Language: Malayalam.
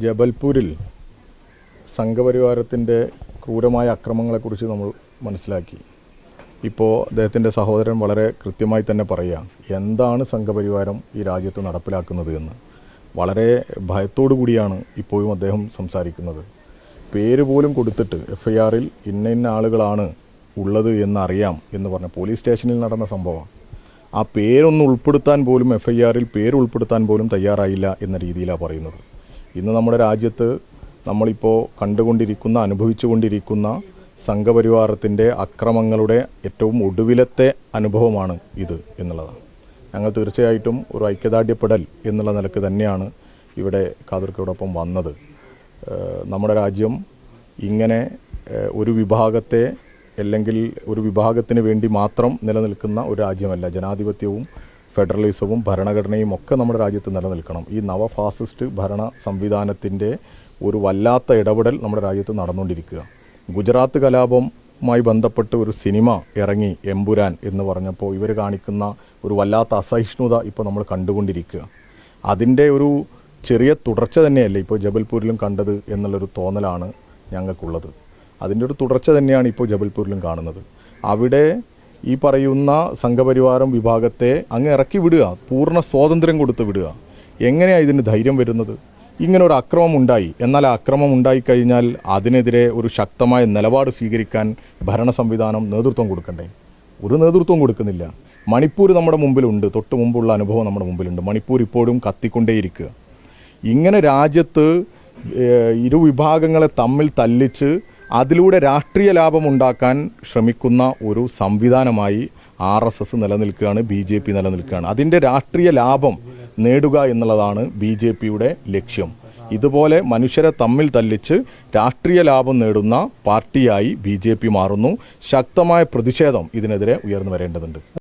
ജബൽപൂരിൽ സംഘപരിവാരത്തിൻ്റെ ക്രൂരമായ അക്രമങ്ങളെക്കുറിച്ച് നമ്മൾ മനസ്സിലാക്കി. ഇപ്പോൾ അദ്ദേഹത്തിൻ്റെ സഹോദരൻ വളരെ കൃത്യമായി തന്നെ പറയുക എന്താണ് സംഘപരിവാരം ഈ രാജ്യത്ത് നടപ്പിലാക്കുന്നത് എന്ന്. വളരെ ഭയത്തോടു കൂടിയാണ് ഇപ്പോഴും അദ്ദേഹം സംസാരിക്കുന്നത്. പേര് പോലും കൊടുത്തിട്ട് FIR-ൽ ഇന്ന ആളുകളാണ് ഉള്ളത് എന്നറിയാം എന്ന് പറഞ്ഞ പോലീസ് സ്റ്റേഷനിൽ നടന്ന സംഭവം. ആ പേരൊന്ന് ഉൾപ്പെടുത്താൻ പോലും FIR-ൽ പേര് ഉൾപ്പെടുത്താൻ പോലും തയ്യാറായില്ല എന്ന രീതിയിലാണ് പറയുന്നത്. ഇന്ന് നമ്മുടെ രാജ്യത്ത് നമ്മളിപ്പോൾ കണ്ടുകൊണ്ടിരിക്കുന്ന അനുഭവിച്ചുകൊണ്ടിരിക്കുന്ന സംഘപരിവാരത്തിൻ്റെ അക്രമങ്ങളുടെ ഏറ്റവും ഒടുവിലത്തെ അനുഭവമാണ് ഇത് എന്നുള്ളതാണ്. ഞങ്ങൾ തീർച്ചയായിട്ടും ഒരു ഐക്യദാർഢ്യപ്പെടൽ എന്നുള്ള നിലക്ക് തന്നെയാണ് ഇവിടെ ഖാദിർക്കയോടൊപ്പം വന്നത്. നമ്മുടെ രാജ്യം ഇങ്ങനെ ഒരു വിഭാഗത്തെ അല്ലെങ്കിൽ ഒരു വിഭാഗത്തിന് വേണ്ടി മാത്രം നിലനിൽക്കുന്ന ഒരു രാജ്യമല്ല. ജനാധിപത്യവും ഫെഡറലിസവും ഭരണഘടനയും ഒക്കെ നമ്മുടെ രാജ്യത്ത് നിലനിൽക്കണം. ഈ നവഫാസിസ്റ്റ് ഭരണ സംവിധാനത്തിൻ്റെ ഒരു വല്ലാത്ത ഇടപെടൽ നമ്മുടെ രാജ്യത്ത് നടന്നുകൊണ്ടിരിക്കുക. ഗുജറാത്ത് കലാപവുമായി ബന്ധപ്പെട്ട് ഒരു സിനിമ ഇറങ്ങി, എമ്പുരാൻ എന്ന് പറഞ്ഞപ്പോൾ ഇവർ കാണിക്കുന്ന ഒരു വല്ലാത്ത അസഹിഷ്ണുത ഇപ്പോൾ നമ്മൾ കണ്ടുകൊണ്ടിരിക്കുക. അതിൻ്റെ ഒരു ചെറിയ തുടർച്ച തന്നെയല്ലേ ഇപ്പോൾ ജബൽപൂരിലും കണ്ടത് എന്നുള്ളൊരു തോന്നലാണ് ഞങ്ങൾക്കുള്ളത്. അതിൻ്റെ ഒരു തുടർച്ച തന്നെയാണ് ഇപ്പോൾ ജബൽപൂരിലും കാണുന്നത്. അവിടെ ഈ പറയുന്ന സംഘപരിവാരം വിഭാഗത്തെ അങ്ങ് ഇറക്കി വിടുക, പൂർണ്ണ സ്വാതന്ത്ര്യം കൊടുത്ത് വിടുക. എങ്ങനെയാണ് ഇതിന് ധൈര്യം വരുന്നത്? ഇങ്ങനെ ഒരു അക്രമം ഉണ്ടായി, എന്നാൽ ആ അക്രമം ഉണ്ടായിക്കഴിഞ്ഞാൽ അതിനെതിരെ ഒരു ശക്തമായ നിലപാട് സ്വീകരിക്കാൻ ഭരണ സംവിധാനം നേതൃത്വം കൊടുക്കണ്ടേ? ഒരു നേതൃത്വം കൊടുക്കുന്നില്ല. മണിപ്പൂർ നമ്മുടെ മുമ്പിലുണ്ട്, തൊട്ട് മുമ്പുള്ള അനുഭവം നമ്മുടെ മുമ്പിലുണ്ട്. മണിപ്പൂർ ഇപ്പോഴും കത്തിക്കൊണ്ടേയിരിക്കുക. ഇങ്ങനെ രാജ്യത്ത് ഇരുവിഭാഗങ്ങളെ തമ്മിൽ തല്ലിച്ച് അതിലൂടെ രാഷ്ട്രീയ ലാഭം ഉണ്ടാക്കാൻ ശ്രമിക്കുന്ന ഒരു സംവിധാനമായി RSS നിലനിൽക്കുകയാണ്, BJP നിലനിൽക്കുകയാണ്. അതിൻ്റെ രാഷ്ട്രീയ ലാഭം നേടുക എന്നുള്ളതാണ് BJPയുടെ ലക്ഷ്യം. ഇതുപോലെ മനുഷ്യരെ തമ്മിൽ തല്ലിച്ച് രാഷ്ട്രീയ ലാഭം നേടുന്ന പാർട്ടിയായി BJP മാറുന്നു. ശക്തമായ പ്രതിഷേധം ഇതിനെതിരെ ഉയർന്നു വരേണ്ടതുണ്ട്.